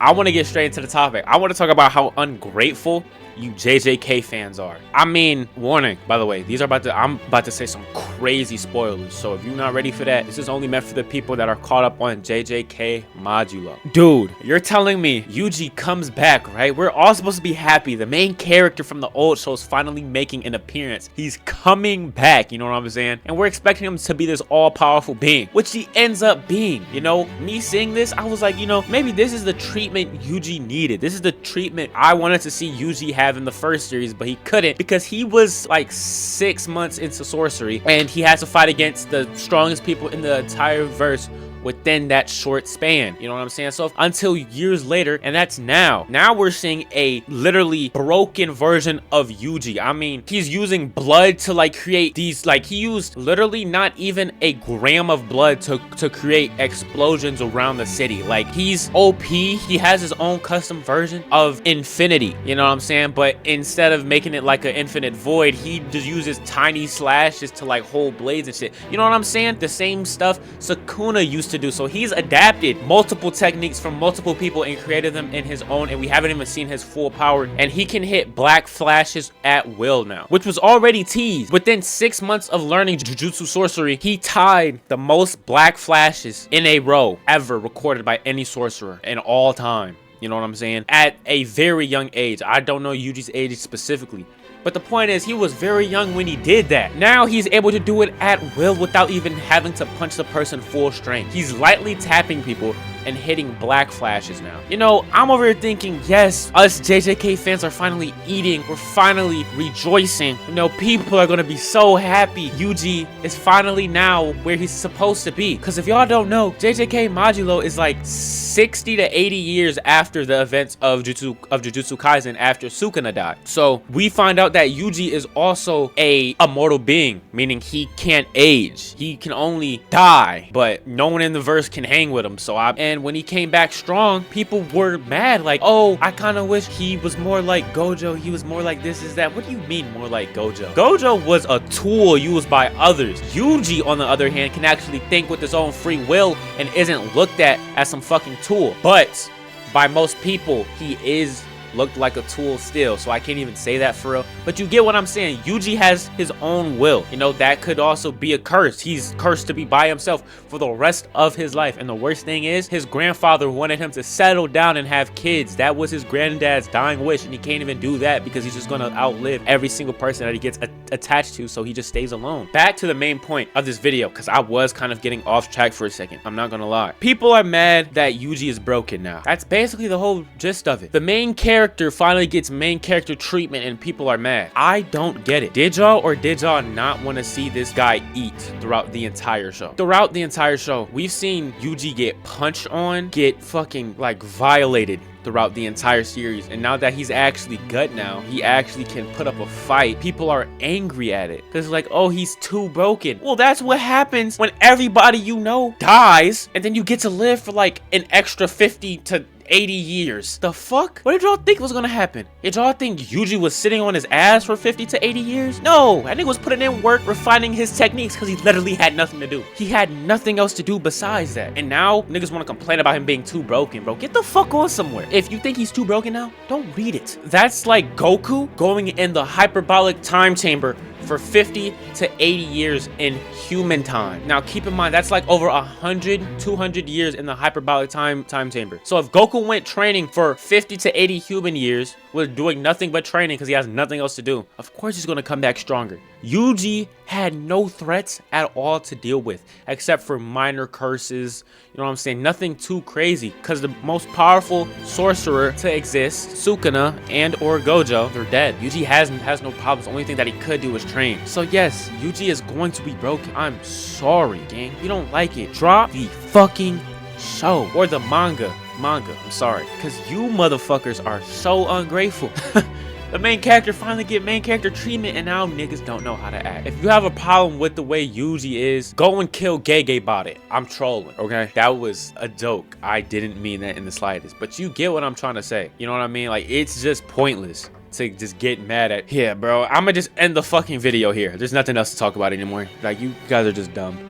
I want to get straight into the topic. I want to talk about how ungrateful you JJK fans are. I mean, warning, by the way, I'm about to say some crazy spoilers. So if you're not ready for that, this is only meant for the people that are caught up on JJK Modulo. Dude, you're telling me Yuji comes back, right? We're all supposed to be happy. The main character from the old show is finally making an appearance. He's coming back, you know what I'm saying? And we're expecting him to be this all-powerful being, which he ends up being. You know, me seeing this, I was like, you know, maybe this is the treatment Yuji needed. This is the treatment I wanted to see Yuji have in the first series, but he couldn't because he was like 6 months into sorcery and he has to fight against the strongest people in the entire verse within that short span, you know what I'm saying? So until years later, and that's now we're seeing a literally broken version of Yuji. I mean, he's using blood to like create these, like he used literally not even a gram of blood to create explosions around the city. Like he's OP. He has his own custom version of infinity, you know what I'm saying? But instead of making it like an infinite void, he just uses tiny slashes to like hold blades and shit, you know what I'm saying? The same stuff Sukuna used to do. So he's adapted multiple techniques from multiple people and created them in his own, and we haven't even seen his full power. And he can hit black flashes at will now, which was already teased. Within 6 months of learning Jujutsu sorcery, he tied the most black flashes in a row ever recorded by any sorcerer in all time. You know what I'm saying? At a very young age. I don't know Yuji's age specifically, but the point is, he was very young when he did that. Now he's able to do it at will without even having to punch the person full strength. He's lightly tapping people and hitting black flashes now. You know, I'm over here thinking, yes, us JJK fans are finally eating. We're finally rejoicing. You know, people are gonna be so happy. Yuji is finally now where he's supposed to be. Because if y'all don't know, JJK Modulo is like 60 to 80 years after the events of Jujutsu Kaisen after Sukuna died. So we find out that Yuji is also a immortal being, meaning he can't age. He can only die, but no one in the verse can hang with him. And when he came back strong, people were mad, like, oh, I kind of wish he was more like Gojo. He was more like this, is that. What do you mean more like Gojo? Gojo was a tool used by others. Yuji, on the other hand, can actually think with his own free will and isn't looked at as some fucking tool. But by most people, he is looked like a tool still, so I can't even say that for real. But you get what I'm saying. Yuji has his own will. You know, that could also be a curse. He's cursed to be by himself for the rest of his life. And the worst thing is, his grandfather wanted him to settle down and have kids. That was his granddad's dying wish, and he can't even do that because he's just gonna outlive every single person that he gets attached to, so he just stays alone. Back to the main point of this video, because I was kind of getting off track for a second. I'm not gonna lie. People are mad that Yuji is broken now. That's basically the whole gist of it. The main character finally gets main character treatment and people are mad. I don't get it. Did y'all or did y'all not want to see this guy eat throughout the entire show? Throughout the entire show, we've seen Yuji get punched on, get fucking like violated throughout the entire series, and now that he's actually good now, he actually can put up a fight. People are angry at it because like, oh, he's too broken. Well, that's what happens when everybody you know dies and then you get to live for like an extra 50 to 80 years. The fuck? What did y'all think was gonna happen? Did y'all think Yuji was sitting on his ass for 50 to 80 years? No, I think was putting in work refining his techniques because he literally had nothing to do. He had nothing else to do besides that. And now niggas want to complain about him being too broken, bro. Get the fuck on somewhere. If you think he's too broken now, don't read it. That's like Goku going in the hyperbolic time chamber for 50 to 80 years in human time. Now keep in mind, that's like over 100, 200 years in the hyperbolic time chamber. So if Goku went training for 50 to 80 human years, was doing nothing but training because he has nothing else to do, of course he's going to come back stronger. Yuji had no threats at all to deal with except for minor curses, you know what I'm saying? Nothing too crazy because the most powerful sorcerer to exist, Sukuna and or Gojo, they're dead. Yuji has no problems. The only thing that he could do was train. So yes, Yuji is going to be broken. I'm sorry, gang. If you don't like it, drop the fucking show or the manga. I'm sorry, because you motherfuckers are so ungrateful. The main character finally get main character treatment and now niggas don't know how to act. If you have a problem with the way Yuji is, go and kill Gege about it. I'm trolling, okay? That was a joke. I didn't mean that in the slightest, but you get what I'm trying to say. You know what I mean? Like, it's just pointless to just get mad at. Yeah, bro, I'm gonna just end the fucking video here. There's nothing else to talk about anymore. Like, you guys are just dumb.